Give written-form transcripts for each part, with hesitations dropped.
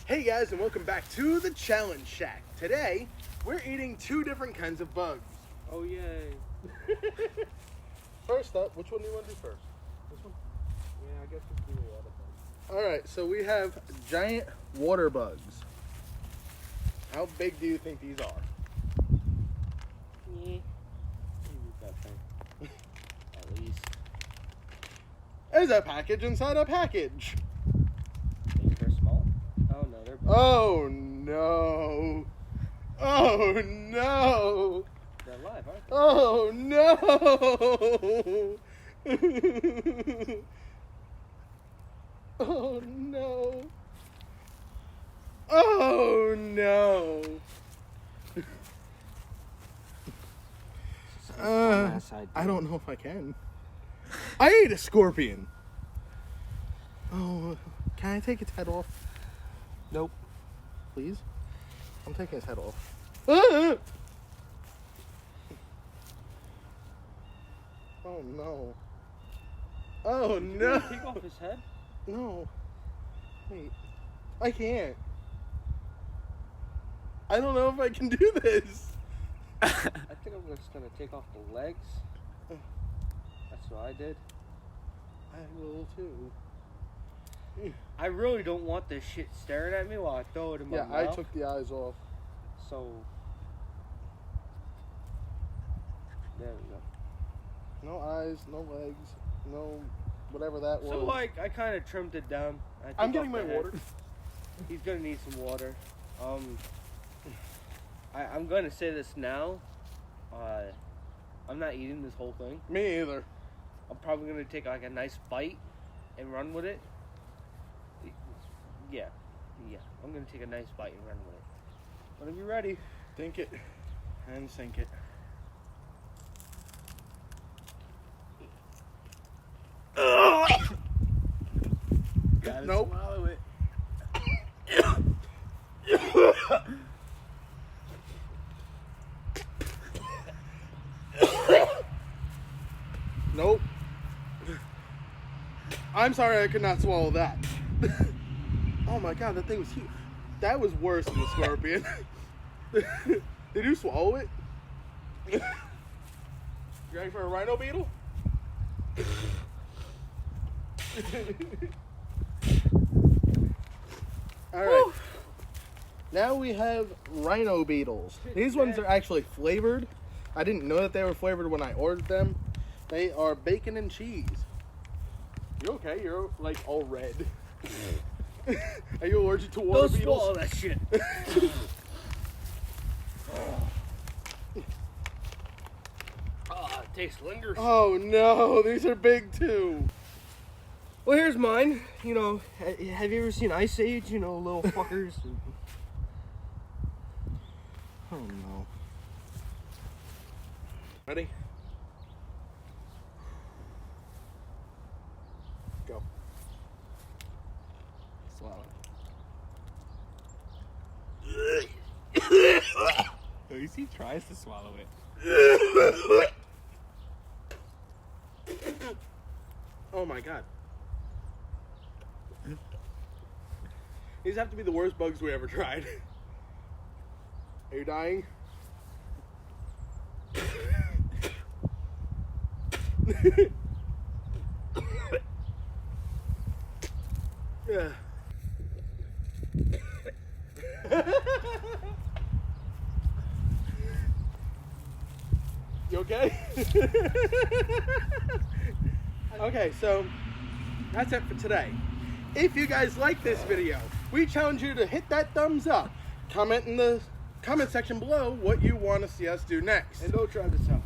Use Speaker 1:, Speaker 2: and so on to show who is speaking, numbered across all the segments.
Speaker 1: Hey guys, and welcome back to the Challenge Shack. Today, we're eating two different kinds of bugs.
Speaker 2: Oh yay.
Speaker 1: First up, which one do you want to do first? This one?
Speaker 2: Yeah, I guess we can do a lot of bugs.
Speaker 1: Alright, so we have giant water bugs. How big do you think these are?
Speaker 2: Yeah. That thing. At least.
Speaker 1: There's a package inside a package.
Speaker 2: Think they're small? Oh no, they're big.
Speaker 1: Oh no. Oh no.
Speaker 2: They're alive, aren't they?
Speaker 1: Oh no. Oh no. Oh no. I don't know if I can. I ate a scorpion. Oh, can I take its head off?
Speaker 2: Nope.
Speaker 1: Please? I'm taking its head off. Ah! Oh no. Oh
Speaker 2: Did you
Speaker 1: no.
Speaker 2: take off his head?
Speaker 1: No. Wait. I can't. I don't know if I can do this.
Speaker 2: I think I'm just gonna take off the legs. That's what I did.
Speaker 1: I will too.
Speaker 2: I really don't want this shit staring at me while I throw it in my
Speaker 1: Yeah,
Speaker 2: mouth.
Speaker 1: I took the eyes off.
Speaker 2: So there we go.
Speaker 1: No eyes, no legs, no whatever that was.
Speaker 2: So like I kind of trimmed it down. I
Speaker 1: I'm
Speaker 2: took
Speaker 1: getting
Speaker 2: off
Speaker 1: my
Speaker 2: the head.
Speaker 1: water.
Speaker 2: He's gonna need some water. I'm gonna say this now. I'm not eating this whole thing.
Speaker 1: Me either.
Speaker 2: I'm probably gonna take like a nice bite and run with it. Yeah. I'm gonna take a nice bite and run with it. Whenever you're ready.
Speaker 1: Think it and sink it.
Speaker 2: Gotta
Speaker 1: Nope.
Speaker 2: swallow it.
Speaker 1: Nope. I'm sorry I could not swallow that. Oh my god, that thing was huge. That was worse than the scorpion. Did you swallow it? You ready for a rhino beetle? Alright. Now we have rhino beetles. These ones are actually flavored. I didn't know that they were flavored when I ordered them. They are bacon and cheese. You okay? You're like all red. Are you allergic to water
Speaker 2: Don't
Speaker 1: beetles?
Speaker 2: swallow that shit. It tastes lingers.
Speaker 1: Oh no, these are big too.
Speaker 2: Well, here's mine. You know, have you ever seen Ice Age? You know, little fuckers.
Speaker 1: Oh no. Ready? Go.
Speaker 2: Swallow.
Speaker 3: At least he tries to swallow it.
Speaker 1: Oh my god. These have to be the worst bugs we ever tried. Are you dying? Yeah. You okay? Okay, so that's it for today. If you guys like this video, we challenge you to hit that thumbs up. Comment in the comment section below what you want to see us do next.
Speaker 2: And don't try this at home.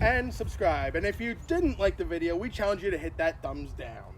Speaker 1: And subscribe. And if you didn't like the video, we challenge you to hit that thumbs down.